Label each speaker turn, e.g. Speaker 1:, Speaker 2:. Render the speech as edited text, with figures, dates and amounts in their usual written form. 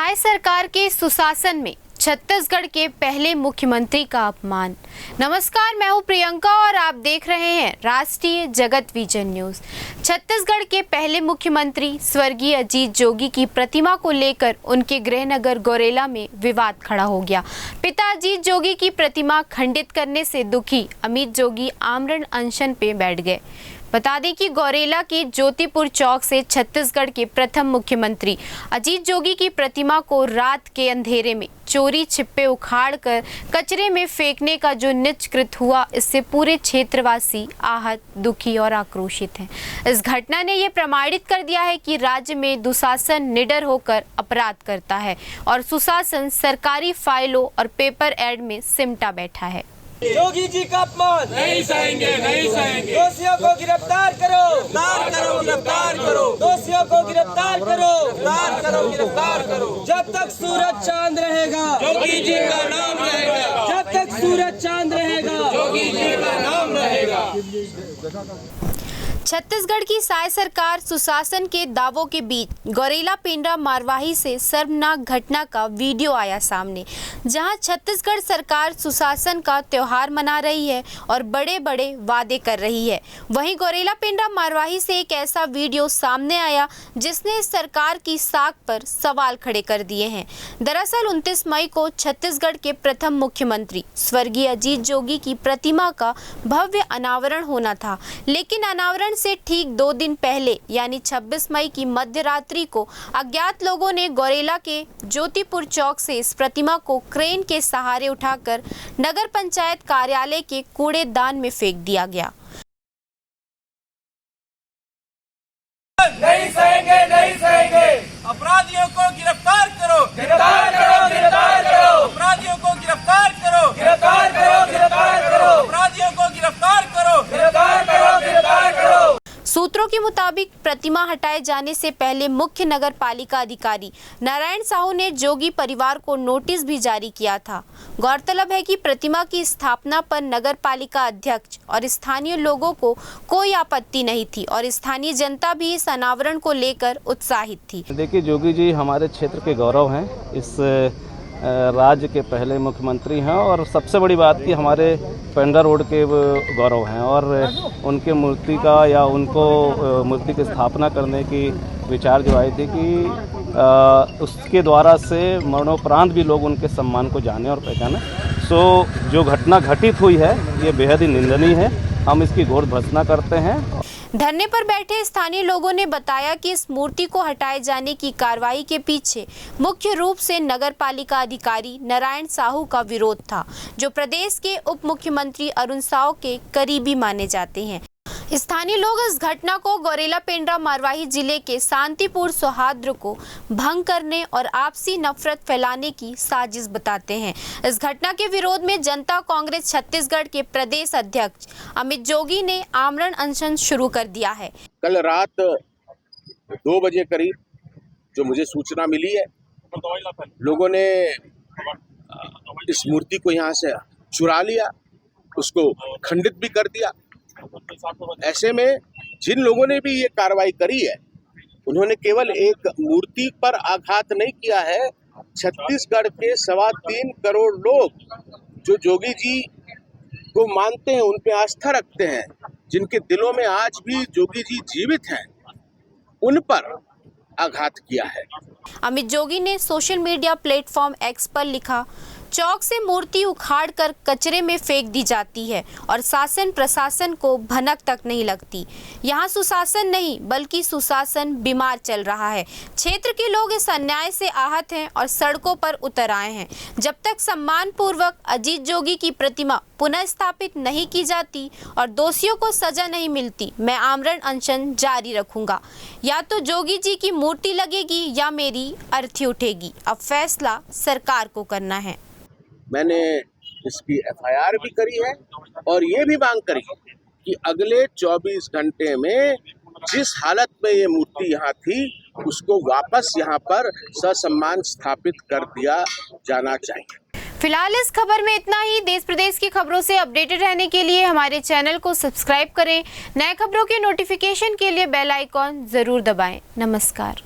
Speaker 1: साय सरकार के सुशासन में छत्तीसगढ़ के पहले मुख्यमंत्री का अपमान। नमस्कार, मैं हूं प्रियंका और आप देख रहे हैं राष्ट्रीय जगत विजन न्यूज। छत्तीसगढ़ के पहले मुख्यमंत्री स्वर्गीय अजीत जोगी की प्रतिमा को लेकर उनके गृहनगर गौरेला में विवाद खड़ा हो गया। पिता अजीत जोगी की प्रतिमा खंडित करने से दुखी अमित जोगी आमरण अनशन पे बैठ गए। बता दें कि गौरेला के ज्योतिपुर चौक से छत्तीसगढ़ के प्रथम मुख्यमंत्री अजीत जोगी की प्रतिमा को रात के अंधेरे में चोरी छिपे उखाड़कर कचरे में फेंकने का जो निष्कृत हुआ, इससे पूरे क्षेत्रवासी आहत, दुखी और आक्रोशित हैं। इस घटना ने यह प्रमाणित कर दिया है कि राज्य में दुशासन निडर होकर अपराध करता है और सुशासन सरकारी फाइलों और पेपर एड में सिमटा बैठा है।
Speaker 2: जोगी जी का अपमान
Speaker 3: नहीं सहेंगे, नहीं सहेंगे।
Speaker 2: दोषियों को गिरफ्तार करो, गिरफ्तार करो। दोषियों को गिरफ्तार करो, गिरफ्तार करो। जब तक सूरज चांद रहेगा,
Speaker 3: जोगी जी का नाम रहेगा।
Speaker 2: जब तक सूरज चांद रहेगा,
Speaker 3: जोगी जी का नाम रहेगा।
Speaker 1: छत्तीसगढ़ की साय सरकार सुशासन के दावों के बीच गौरेला पेंड्रा मारवाही से शर्मनाक घटना का वीडियो आया सामने, जहां छत्तीसगढ़ सरकार सुशासन का त्योहार मना रही है और बड़े बड़े वादे कर रही है। वहीं गौरेला पेंड्रा मारवाही से एक ऐसा वीडियो सामने आया जिसने सरकार की साख पर सवाल खड़े कर दिए हैं। दरअसल 29 मई को छत्तीसगढ़ के प्रथम मुख्यमंत्री स्वर्गीय अजीत जोगी की प्रतिमा का भव्य अनावरण होना था, लेकिन अनावरण से ठीक 2 दिन पहले यानी 26 मई की मध्यरात्रि को अज्ञात लोगों ने गौरेला के ज्योतिपुर चौक से इस प्रतिमा को क्रेन के सहारे उठाकर नगर पंचायत कार्यालय के कूड़ेदान में फेंक दिया गया।
Speaker 2: नहीं सहेंगे, नहीं सहेंगे। अपराधियों को गिरफ्तार करो, गिरफ्तार करो, गिरफ्तार करो। अपराधियों को गिरफ्तार करो, गिरफ्तार करो, गिरफ्तार करो। अपराधियों को गिरफ्तार करो, गिरफ्तार करो, गिरफ्तार करो।
Speaker 1: सूत्रों के मुताबिक प्रतिमा हटाए जाने से पहले मुख्य नगर पालिका अधिकारी नारायण साहू ने जोगी परिवार को नोटिस भी जारी किया था। गौरतलब है कि प्रतिमा की स्थापना पर नगर पालिका अध्यक्ष और स्थानीय लोगों को कोई आपत्ति नहीं थी और स्थानीय जनता भी इस अनावरण को लेकर उत्साहित थी।
Speaker 4: देखिए, जोगी जी हमारे क्षेत्र के गौरव हैं, इस राज्य के पहले मुख्यमंत्री हैं और सबसे बड़ी बात कि हमारे पेंड्रा रोड के गौरव हैं और उनके मूर्ति का या उनको मूर्ति की स्थापना करने की विचार जो आई थी कि उसके द्वारा से मरणोपरांत भी लोग उनके सम्मान को जाने और पहचाने। सो जो घटना घटित हुई है ये बेहद ही निंदनीय है, हम इसकी घोर भर्त्सना करते हैं।
Speaker 1: धरने पर बैठे स्थानीय लोगों ने बताया कि इस मूर्ति को हटाए जाने की कार्रवाई के पीछे मुख्य रूप से नगर पालिका अधिकारी नारायण साहू का विरोध था, जो प्रदेश के उप मुख्यमंत्री अरुण साव के करीबी माने जाते हैं। स्थानीय लोग इस घटना को गौरेला पेंड्रा मारवाही जिले के शांतिपूर्ण सौहार्द को भंग करने और आपसी नफरत फैलाने की साजिश बताते हैं। इस घटना के विरोध में जनता कांग्रेस छत्तीसगढ़ के प्रदेश अध्यक्ष अमित जोगी ने आमरण अनशन शुरू कर दिया है।
Speaker 5: कल रात 2 बजे करीब जो मुझे सूचना मिली है, लोगों ने इस मूर्ति को यहाँ से चुरा लिया, उसको खंडित भी कर दिया। ऐसे में जिन लोगों ने भी ये कार्रवाई करी है, उन्होंने केवल एक मूर्ति पर आघात नहीं किया है, छत्तीसगढ़ के 3.25 करोड़ लोग जो जोगी जी को मानते हैं, उन पे आस्था रखते हैं, जिनके दिलों में आज भी जोगी जी जीवित हैं, उन पर आघात किया है।
Speaker 1: अमित जोगी ने सोशल मीडिया प्लेटफॉर्म एक्स पर लिखा, चौक से मूर्ति उखाड़कर कचरे में फेंक दी जाती है और शासन प्रशासन को भनक तक नहीं लगती। यहाँ सुशासन नहीं बल्कि सुशासन बीमार चल रहा है। क्षेत्र के लोग इस अन्याय से आहत हैं और सड़कों पर उतर आए हैं। जब तक सम्मान पूर्वक अजीत जोगी की प्रतिमा पुनः स्थापित नहीं की जाती और दोषियों को सजा नहीं मिलती, मैं आमरण अनशन जारी रखूंगा। या तो जोगी जी की मूर्ति लगेगी या मेरी अर्थी उठेगी। अब फैसला सरकार को करना है।
Speaker 5: मैंने इसकी FIR भी करी है और ये भी मांग करी कि अगले 24 घंटे में जिस हालत में ये मूर्ति यहाँ थी, उसको वापस यहाँ पर ससम्मान स्थापित कर दिया जाना चाहिए।
Speaker 1: फिलहाल इस खबर में इतना ही। देश प्रदेश की खबरों से अपडेटेड रहने के लिए हमारे चैनल को सब्सक्राइब करें। नए खबरों के नोटिफिकेशन के लिए बेल आइकॉन जरूर दबाएं। नमस्कार।